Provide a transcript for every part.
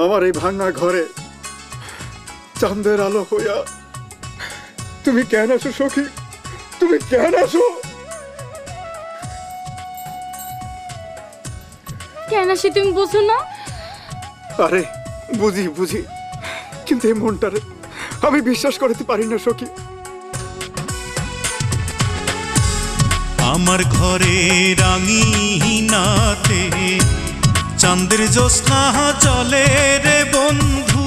আমার এই ভাঙা ঘরে চাঁদের আলো হইয়া তুমি কেন আসো সখী? তুমি কেন আসো? কেন আসি তুমি বুঝো না? আরে বুঝি বুঝি, কিন্তু এই মনটারে আমি বিশ্বাস করতে পারি না সখী। আমার ঘরে রাঙিনাতে চাঁদের জ্যোৎস্না জলে রে বন্ধু,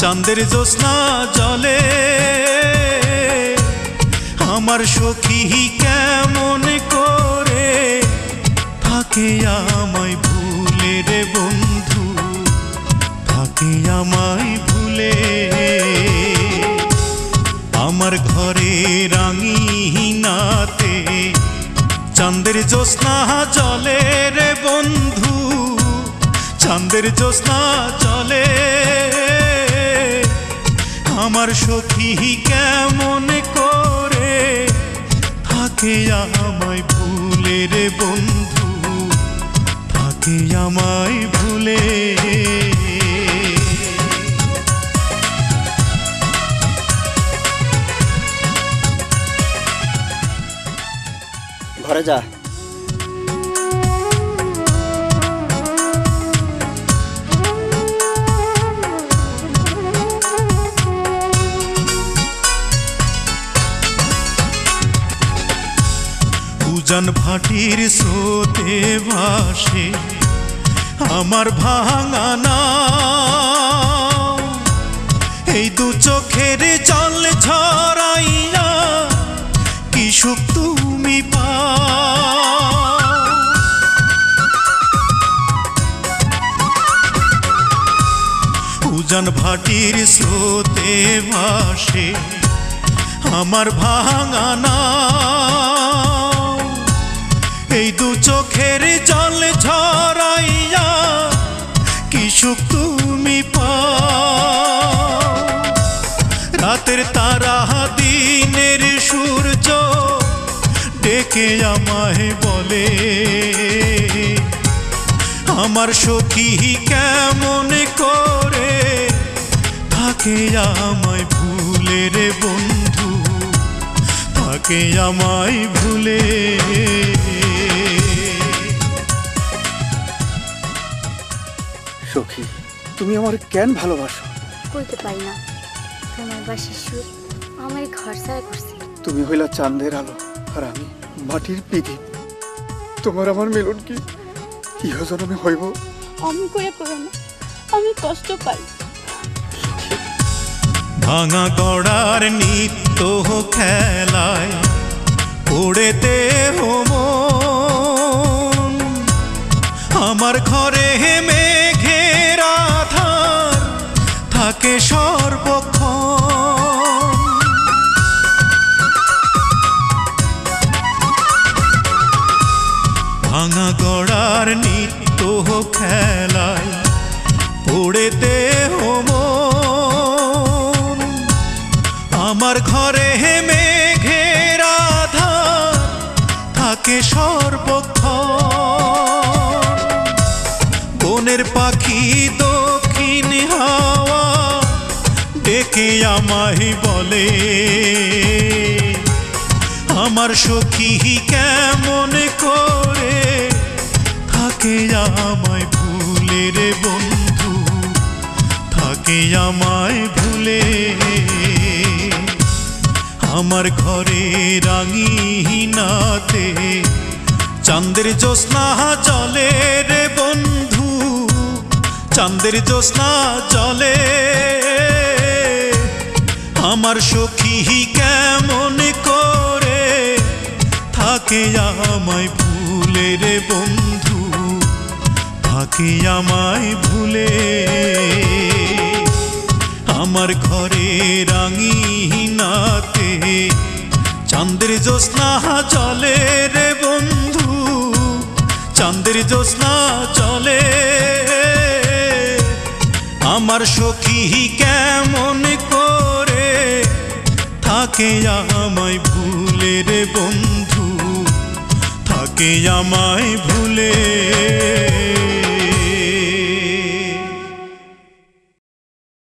চাঁদের জ্যোৎস্না জলে। আমার সখী কেমন করে থাকে আমায় ভুলে রে বন্ধু, থাকে আমায় ভুলে। আমার ঘরে রাঙিনাতে চাঁদের জ্যোৎস্না জলে রে বন্ধু, চাঁদের জ্যোৎস্না জলে। আমার সখী কেমন করে থাকে আমায় ভুলে রে বন্ধু, থাকে আমায় ভুলে। ঘরে যা। উজান ভাটির স্রোতে ভাসে আমার ভাঙা নাও, এই দু চোখের জল ঝরাইয়া কি সুখ তুমি পাও। উজান ভাটির স্রোতে ভাসে আমার ভাঙা নাও, এই দু চোখের জল ঝরাইয়া কি সুখ তুমি পাও। রাতের তারা দিনের সূর্য ডেকে আমায় বলে, আমার সখী কেমন করে থাকে আমায় ভুলে রে বন্ধু, থাকে আমায় ভুলে। সখী তুমি আমার কেন ভালোবাসো? কইতে পারি না, তোমার বাসির সুর আমার ঘর ছাড়া করছে। তুমি হইলা চাঁদের আলো আর আমি মাটির পিদি। তোমার আমার মিলন কি ইহ জন্মে হইব? আমি করে করো না, আমি কষ্ট পাই। ভাঙা গড়ার নিত্য খেলায় পড়েতে মন, আমার ঘরে মেঘের আধার থাকে সর্বক্ষণ। ভাঙা গড়ার নিত্য খেলায় পড়েতে মন, আমার ঘরে মেঘের আধার থাকে সর্বক্ষণ। বনের পাখি দক্ষিণ হাওয়া ডেকে আমায় বলে, আমার সখী কেমন করে থাকে আমায় ভুলে রে বন্ধু, থাকে আমায় ভুলে। আমার ঘরে রাঙিনাতে চাঁদের জ্যোৎস্না জলে রে বন্ধু, চাঁদের জ্যোৎস্না জলে। আমার সখী কেমন করে থাকে আমায় ভুলে রে বন্ধু, থাকে আমায় ভুলে। আমার ঘরে রাঙিনাতে চাঁদের জ্যোৎস্না জলে রে বন্ধু, চাঁদের জ্যোৎস্না জলে। আমার সখী কেমন করে থাকে আমায় ভুলে রে বন্ধু, থাকে আমায় ভুলে।